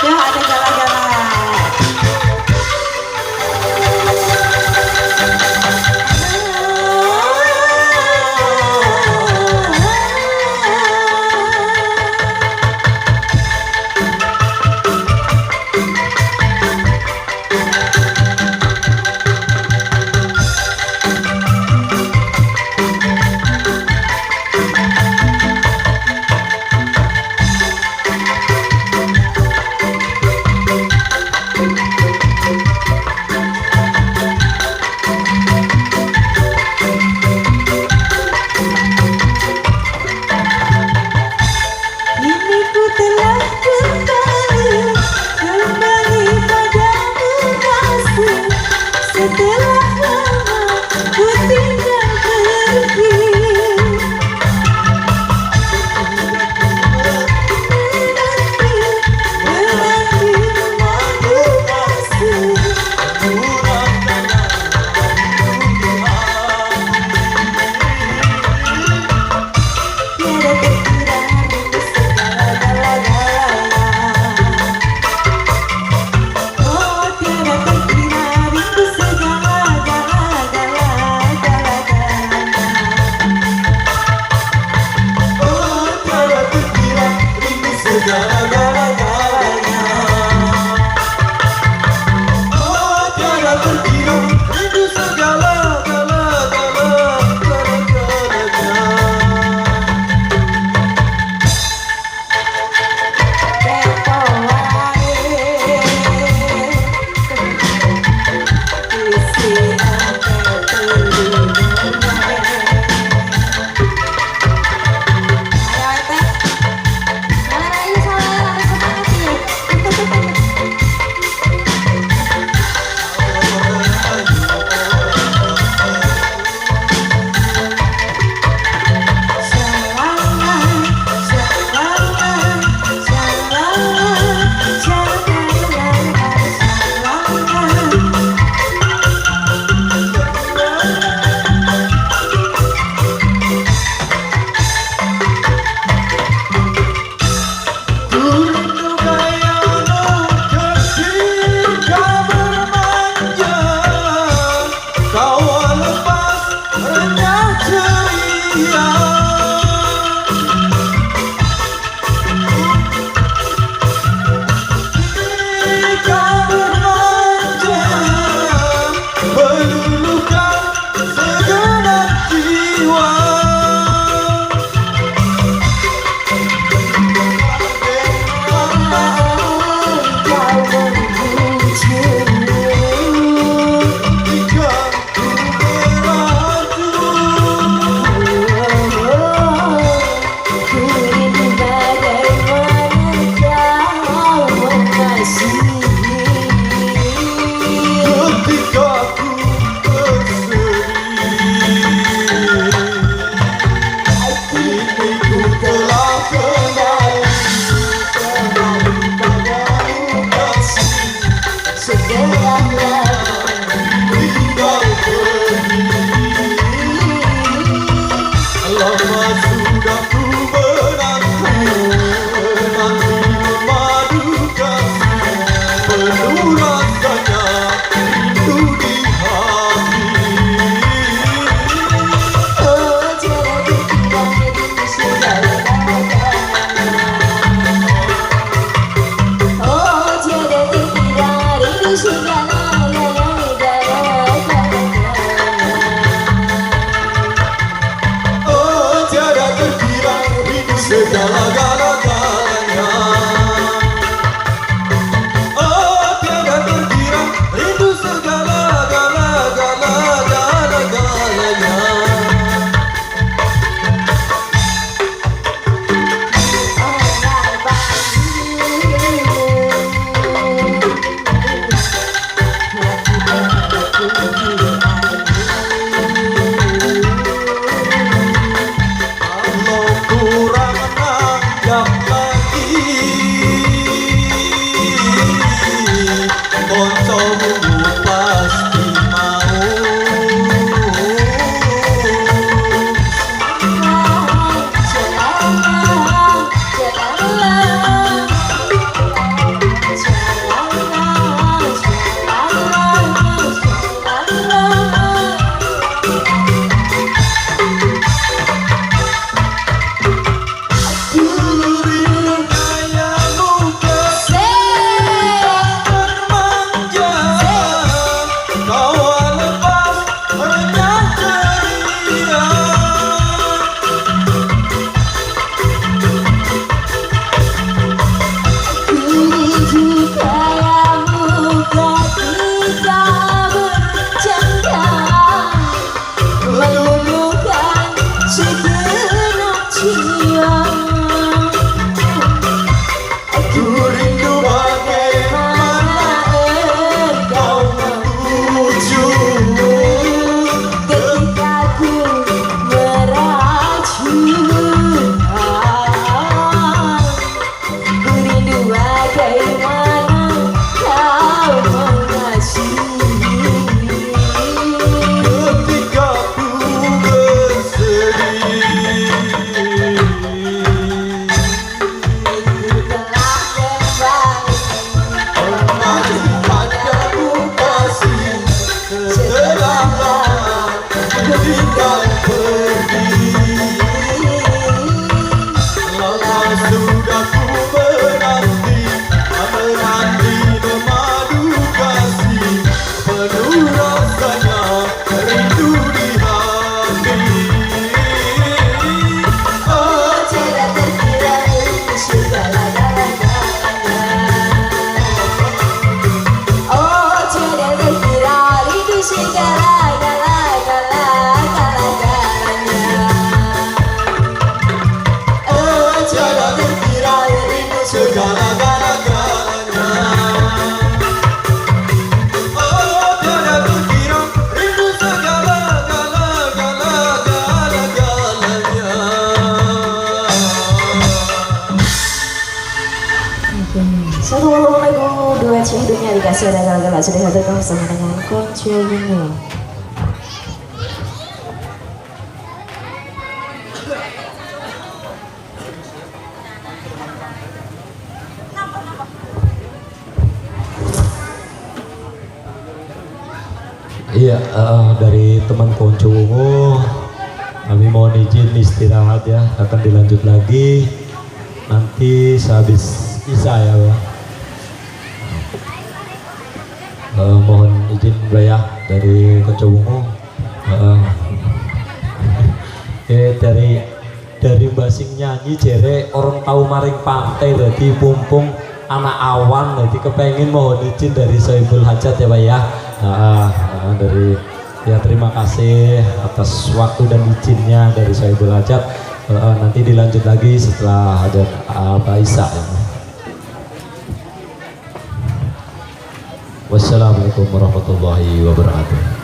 Ya ada gala-gala. Satu lagu duet syahdunya dikasih ada galak-galak sudah hadir bersama dengan Konco Yungu. Iya, dari teman Konco Ungu kami mohon izin istirahat ya, akan dilanjut lagi nanti sehabis Isa ya Pak. Mohon izin Mbak ya dari Konco Ungu. Dari Mbak Sing nyanyi jere orang tahu maring pantai jadi mumpung anak awan jadi kepengen mohon izin dari Sohibul Hajat ya Pak ya. Dari ya terima kasih atas waktu dan izinnya dari Sohibul Hajat. Nanti dilanjut lagi setelah ada Pak Isa ya. Wassalamualaikum warahmatullahi wabarakatuh.